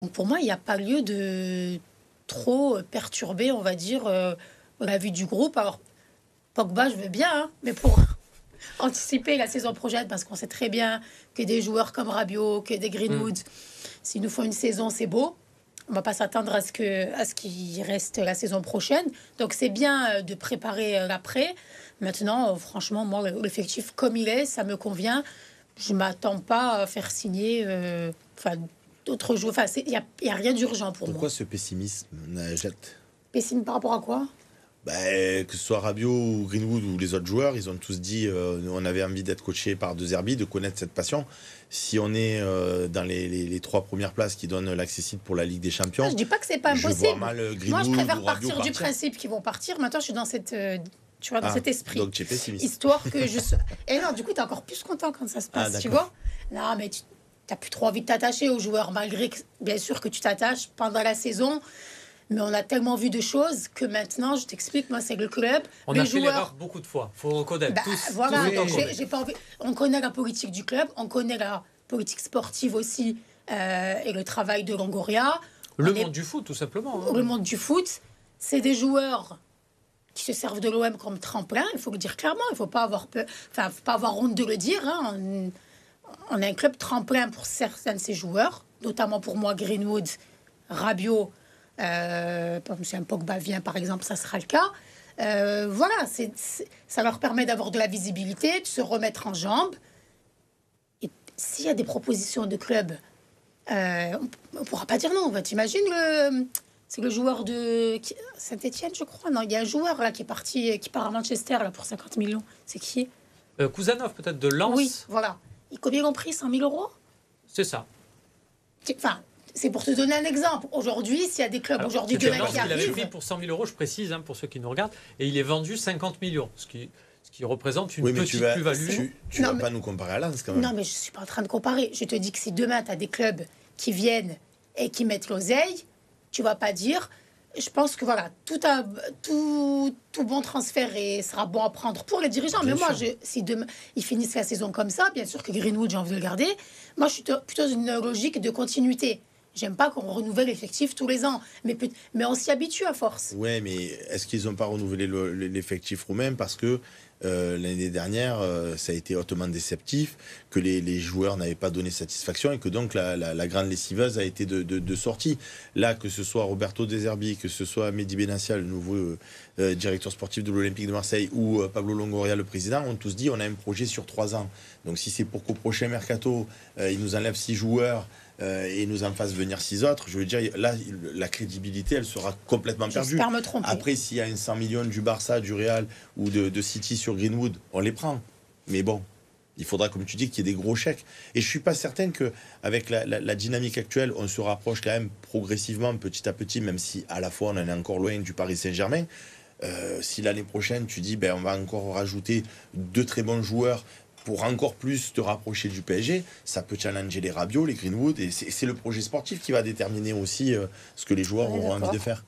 Donc pour moi, il n'y a pas lieu de trop perturber, on va dire, la vue du groupe. Alors, Pogba, je veux bien, hein, mais pour anticiper la saison prochaine, parce qu'on sait très bien que des joueurs comme Rabiot, que des Greenwood, s'ils nous font une saison, c'est beau. On ne va pas s'attendre à ce qu'il reste la saison prochaine. Donc c'est bien de préparer l'après. Maintenant, franchement, moi, l'effectif comme il est, ça me convient. Je ne m'attends pas à faire signer d'autres joueurs. Enfin, il n'y a rien d'urgent pour moi. Pourquoi ce pessimisme, Najat? Pessimisme par rapport à quoi? Que ce soit Rabiot ou Greenwood ou les autres joueurs, ils ont tous dit on avait envie d'être coaché par De Zerbi, de connaître cette passion. Si on est dans les trois premières places qui donnent l'accessible pour la Ligue des Champions, je dis pas que c'est pas impossible. Je vois mal Greenwood. Moi, je préfère ou Rabiot partir du principe qu'ils vont partir. Maintenant, je suis dans cette, tu vois, dans cet esprit. Donc tu es pessimiste. Histoire que je. Et non, du coup, tu es encore plus content quand ça se passe, tu vois. Non, mais tu n'as plus trop envie de t'attacher aux joueurs, malgré que, bien sûr, que tu t'attaches pendant la saison. Mais on a tellement vu de choses que maintenant, je t'explique, moi, c'est le club. On a fait l'erreur beaucoup de fois. Il faut reconnaître. Tous, voilà, tous j'ai pas envie. On connaît la politique du club, on connaît la politique sportive aussi et le travail de Longoria. Le monde du foot, tout simplement. Le monde du foot, c'est des joueurs qui se servent de l'OM comme tremplin, il faut le dire clairement. Il ne faut pas avoir peur, faut pas avoir honte de le dire. Hein. On a un club tremplin pour certains de ces joueurs, notamment pour moi, Greenwood, Rabiot. Si un Pogba vient, par exemple, ça sera le cas. Voilà, ça leur permet d'avoir de la visibilité, de se remettre en jambes. Et s'il y a des propositions de club, on ne pourra pas dire non. T'imagines, c'est le joueur de Saint-Etienne, je crois. Non, il y a un joueur là qui est parti, qui part à Manchester là, pour 50 millions. C'est qui? Kouzanov, peut-être, de Lens. Oui, voilà. Combien ils ont pris? 100 000 euros? C'est ça. Enfin, c'est pour te donner un exemple. Aujourd'hui, s'il y a des clubs aujourd'hui demain qui arrivent... Il avait pris pour 100 000 euros, je précise, pour ceux qui nous regardent, et il est vendu 50 millions, ce qui représente une petite plus-value. Tu ne vas pas nous comparer à Lens, quand même. Non, mais je ne suis pas en train de comparer. Je te dis que si demain, tu as des clubs qui viennent et qui mettent l'oseille, tu ne vas pas dire... Je pense que voilà, tout bon transfert sera bon à prendre pour les dirigeants. Bien mais moi, si demain ils finissent la saison comme ça, bien sûr que Greenwood, j'ai envie de le garder. Moi, je suis plutôt dans une logique de continuité. J'aime pas qu'on renouvelle l'effectif tous les ans, mais on s'y habitue à force. Ouais, mais est-ce qu'ils n'ont pas renouvelé l'effectif roumain parce que l'année dernière, ça a été hautement déceptif, que les joueurs n'avaient pas donné satisfaction et que donc la grande lessiveuse a été de sortie. Là, que ce soit Roberto De Zerbi, que ce soit Mehdi Benassia, le nouveau directeur sportif de l'Olympique de Marseille, ou Pablo Longoria, le président, ont tous dit on a un projet sur 3 ans. Donc si c'est pour qu'au prochain mercato, ils nous enlèvent 6 joueurs, et nous en fasse venir 6 autres, je veux dire, là, la crédibilité, elle sera complètement perdue. J'espère me tromper. Après, s'il y a un 100 millions du Barça, du Real ou de City sur Greenwood, on les prend. Mais bon, il faudra, comme tu dis, qu'il y ait des gros chèques. Et je ne suis pas certain qu'avec la dynamique actuelle, on se rapproche quand même progressivement, petit à petit, même si à la fois on en est encore loin du Paris Saint-Germain. Si l'année prochaine, tu dis, on va encore rajouter 2 très bons joueurs pour encore plus te rapprocher du PSG, ça peut challenger les Rabiot, les Greenwood, et c'est le projet sportif qui va déterminer aussi ce que les joueurs auront envie de faire.